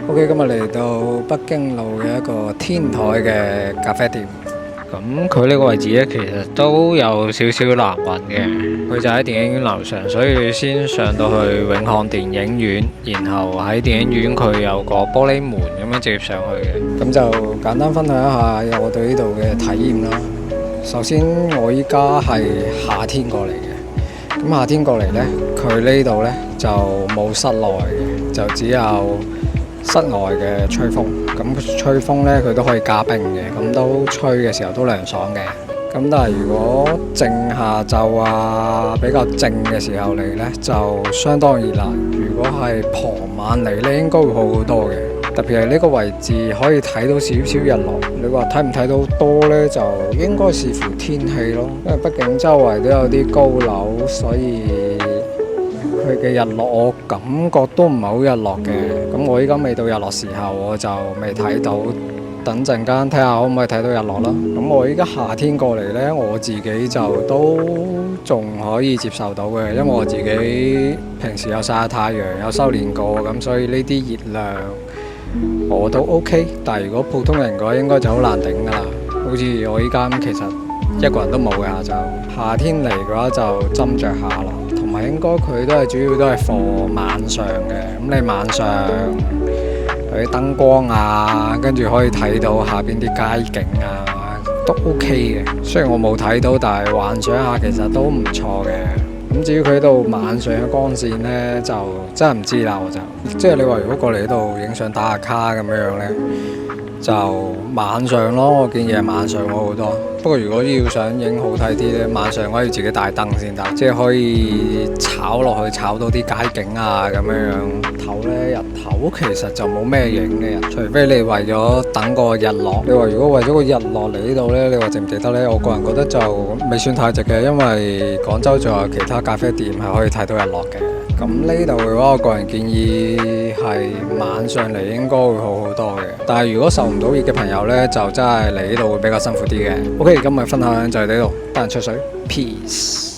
OK，今日嚟到北京路嘅一個天台嘅咖啡店。咁佢呢個位置咧，其實都有少少難揾嘅。佢就喺電影院樓上，所以你先上到去永漢電影院，然後喺電影院佢有個玻璃門咁樣直接上去嘅。咁就簡單分享一下我對呢度嘅體驗啦。首先，我依家係夏天過嚟嘅。咁夏天過嚟呢，佢呢度呢就冇室內嘅，就只有室外嘅吹風。咁吹風呢，佢都可以加冰嘅，咁都吹嘅時候都涼爽嘅。咁但係如果正下晝啊，比較靜嘅時候嚟呢，就相當熱鬧。如果係傍晚嚟呢，應該會好好多嘅。特別係呢個位置可以睇到少少日落。你話睇唔睇到多呢？就應該視乎天氣咯。因為畢竟周圍都有啲高樓，所以佢嘅日落我感覺都唔係好日落嘅。咁我依家未到日落時候，我就未睇到。等陣間睇下可唔可以睇到日落啦。咁我依家夏天過嚟呢，我自己就都仲可以接受到嘅，因為我自己平時有曬下太陽，有修練過，咁所以呢啲熱量我都 OK。但係如果普通人嘅話，應該就好難頂㗎啦。好似我依家其實一個人都冇嘅下晝。夏天嚟嘅話就斟酌下啦，同埋應該佢都係主要都係放晚上嘅。咁你晚上佢啲燈光啊，跟住可以睇到下邊啲街景啊，都 OK 嘅。雖然我冇睇到，但係幻想下其實都唔錯嘅。咁至於佢呢度晚上嘅光線呢，就真係唔知啦。我就即係你話如果過嚟呢度影相打下卡咁樣呢，就晚上咯。我建議係晚上好好多。不過如果要想影好睇啲呢，晚上我要自己帶燈先得，即係可以炒落去，炒到啲街景啊咁樣。頭呢，日頭其實就冇咩影嘅，除非你為咗等個日落。你話如果為咗個日落嚟呢度呢，你話值唔值得呢？我個人覺得就未算太值嘅，因為廣州仲有其他咖啡店係可以睇到日落嘅。咁呢度嘅話，我個人建議係晚上嚟應該會好好多嘅。但係如果受唔到熱嘅朋友呢，就真係嚟呢度會比較辛苦啲嘅。OK，今日分享就係呢度，得閒吹水，peace。